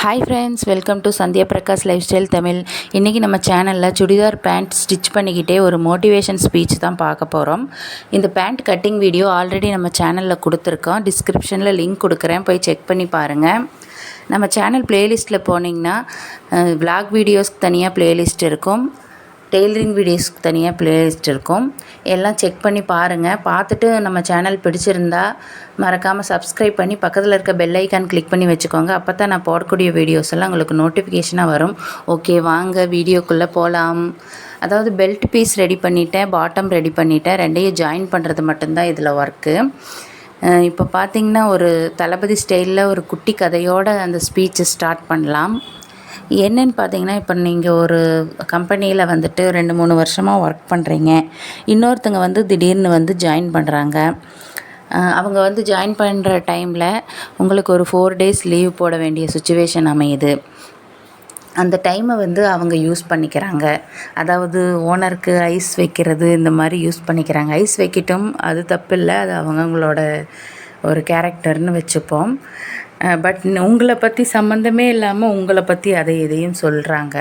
Hi friends, welcome to Sandhya Prakash life style Tamil. இன்றைக்கி நம்ம சேனலில் சுடிதார் பேண்ட் ஸ்டிச் பண்ணிக்கிட்டே ஒரு மோட்டிவேஷன் ஸ்பீச் தான் பார்க்க போகிறோம். இந்த பேண்ட் கட்டிங் வீடியோ ஆல்ரெடி நம்ம சேனலில் கொடுத்துருக்கோம். டிஸ்கிரிப்ஷனில் லிங்க் கொடுக்குறேன், போய் செக் பண்ணி பாருங்கள். நம்ம சேனல் ப்ளேலிஸ்ட்டில் போனீங்கன்னா விளாக் வீடியோஸ்க்கு தனியாக ப்ளேலிஸ்ட் இருக்கும், டெய்லரிங் வீடியோஸ்க்கு தனியாக ப்ளேலிஸ்ட் இருக்கும். எல்லாம் செக் பண்ணி பாருங்கள். பார்த்துட்டு நம்ம சேனல் பிடிச்சிருந்தா மறக்காமல் சப்ஸ்கிரைப் பண்ணி பக்கத்தில் இருக்க பெல் ஐக்கான் கிளிக் பண்ணி வச்சுக்கோங்க. அப்போ தான் நான் போடக்கூடிய வீடியோஸ் எல்லாம் உங்களுக்கு நோட்டிஃபிகேஷனாக வரும். ஓகே, வாங்க வீடியோக்குள்ளே போகலாம். அதாவது பெல்ட் பீஸ் ரெடி பண்ணிட்டேன், பாட்டம் ரெடி பண்ணிட்டேன். ரெண்டையும் ஜாயின் பண்ணுறது மட்டும்தான் இதில் ஒர்க்கு. இப்போ பார்த்திங்கன்னா ஒரு தளபதி ஸ்டைலில் ஒரு குட்டி கதையோடு அந்த ஸ்பீச்சை ஸ்டார்ட் பண்ணலாம். என்னென்னு பார்த்தீங்கன்னா, இப்போ நீங்கள் ஒரு கம்பெனியில் வந்துட்டு 2-3 வருஷமாக ஒர்க் பண்ணுறீங்க. இன்னொருத்தங்க திடீர்னு ஜாயின் பண்ணுறாங்க. அவங்க ஜாயின் பண்ணுற டைமில் உங்களுக்கு ஒரு 4 days லீவ் போட வேண்டிய சுச்சுவேஷன் அமையுது. அந்த டைமை அவங்க யூஸ் பண்ணிக்கிறாங்க. அதாவது ஓனருக்கு ஐஸ் வைக்கிறது இந்த மாதிரி யூஸ் பண்ணிக்கிறாங்க. ஐஸ் வைக்கட்டும், அது தப்பு இல்லை, அது அவங்களோட ஒரு கேரக்டர்னு வச்சுப்போம். பட் உங்களை பற்றி சம்மந்தமே இல்லாமல் உங்களை பற்றி அதை எதையும் சொல்கிறாங்க.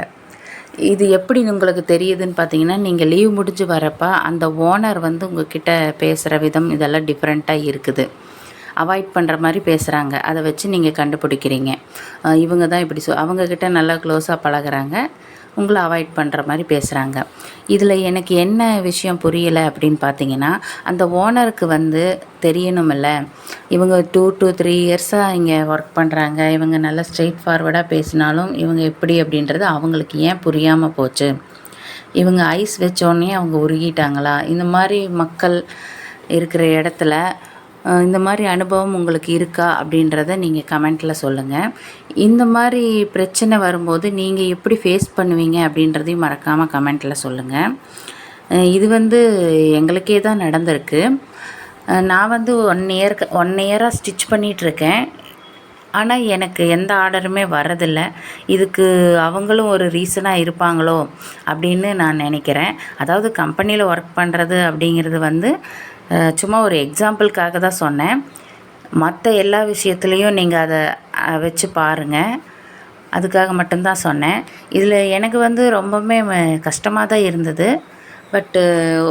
இது எப்படி உங்களுக்கு தெரியுதுன்னு பார்த்தீங்கன்னா, நீங்கள் லீவ் முடிஞ்சு வரப்போ அந்த ஓனர் உங்ககிட்ட பேசுகிற விதம் இதெல்லாம் டிஃப்ரெண்ட்டாக இருக்குது. அவாய்ட் பண்ணுற மாதிரி பேசுகிறாங்க. அதை வச்சு நீங்கள் கண்டுபிடிக்கிறீங்க, இவங்க தான் இப்படி அவங்கக்கிட்ட நல்லா க்ளோஸாக பழகுறாங்க, உங்களை அவாய்ட் பண்ணுற மாதிரி பேசுகிறாங்க. இதில் எனக்கு என்ன விஷயம் புரியலை அப்படின்னு பார்த்தீங்கன்னா, அந்த ஓனருக்கு தெரியணுமில்ல, இவங்க 2 to 3 இயர்ஸாக இங்கே ஒர்க் பண்ணுறாங்க, இவங்க நல்லா ஸ்ட்ரெயிட் ஃபார்வர்டாக பேசினாலும் இவங்க எப்படி அப்படின்றது அவங்களுக்கு ஏன் புரியாமல் போச்சு? இவங்க ஐஸ் வச்சோடனே அவங்க உருகிட்டாங்களா? இந்த மாதிரி மக்கள் இருக்கிற இடத்துல இந்த மாதிரி அனுபவம் உங்களுக்கு இருக்கா அப்படின்றத நீங்கள் கமெண்ட்டில் சொல்லுங்கள். இந்த மாதிரி பிரச்சனை வரும்போது நீங்கள் எப்படி ஃபேஸ் பண்ணுவீங்க அப்படின்றதையும் மறக்காமல் கமெண்ட்டில் சொல்லுங்கள். இது எங்களுக்கே தான் நடந்திருக்கு. நான் 1 இயராக ஸ்டிச் பண்ணிகிட்ருக்கேன். ஆனால் எனக்கு எந்த ஆர்டருமே வரதில்லை. இதுக்கு அவங்களும் ஒரு ரீசனாக இருப்பாங்களோ அப்படின்னு நான் நினைக்கிறேன். அதாவது கம்பெனியில் ஒர்க் பண்ணுறது அப்படிங்கிறது சும்மா ஒரு எக்ஸாம்பிளுக்காக தான் சொன்னேன். மற்ற எல்லா விஷயத்துலேயும் நீங்கள் அதை வச்சு பாருங்கள், அதுக்காக மட்டும்தான் சொன்னேன். இதில் எனக்கு ரொம்பவுமே கஷ்டமாக தான் இருந்தது. பட்டு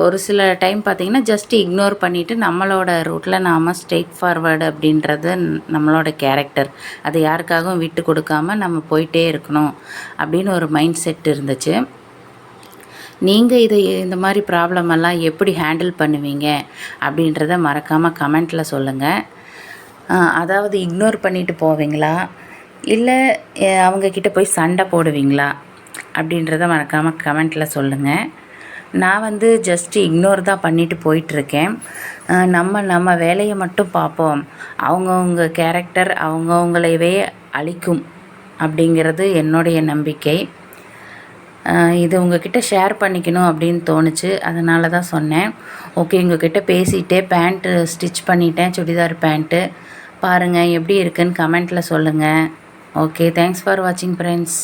ஒரு சில டைம் பார்த்திங்கன்னா ஜஸ்ட் இக்னோர் பண்ணிவிட்டு நம்மளோட ரூட்டில் நாம் ஸ்ட்ரெயிட் ஃபார்வர்டு அப்படின்றது நம்மளோட கேரக்டர். அதை யாருக்காகவும் விட்டு கொடுக்காம நம்ம போயிட்டே இருக்கணும் அப்படின்னு ஒரு மைண்ட் செட் இருந்துச்சு. நீங்கள் இந்த மாதிரி ப்ராப்ளமெல்லாம் எப்படி ஹேண்டில் பண்ணுவீங்க அப்படின்றத மறக்காமல் கமெண்ட்டில் சொல்லுங்கள். அதாவது இக்னோர் பண்ணிவிட்டு போவீங்களா, இல்லை அவங்கக்கிட்ட போய் சண்டை போடுவீங்களா அப்படின்றத மறக்காமல் கமெண்ட்டில் சொல்லுங்கள். நான் ஜஸ்ட் இக்னோர் தான் பண்ணிவிட்டு போயிட்டுருக்கேன். நம்ம வேலையை மட்டும் பார்ப்போம், அவங்கவுங்க கேரக்டர் அவங்கவுங்களவே அழிக்கும் அப்படிங்கிறது என்னுடைய நம்பிக்கை. இது உங்ககிட்ட ஷேர் பண்ணிக்கணும் அப்படின்னு தோணுச்சு, அதனால தான் சொன்னேன். ஓகே, உங்ககிட்ட பேசிகிட்டே பேண்ட்டு ஸ்டிச் பண்ணிட்டேன், சுடிதார் பேண்ட்டு. பாருங்கள் எப்படி இருக்குன்னு கமெண்ட்டில் சொல்லுங்கள். ஓகே, தேங்க்ஸ் ஃபார் வாட்சிங் ஃப்ரெண்ட்ஸ்.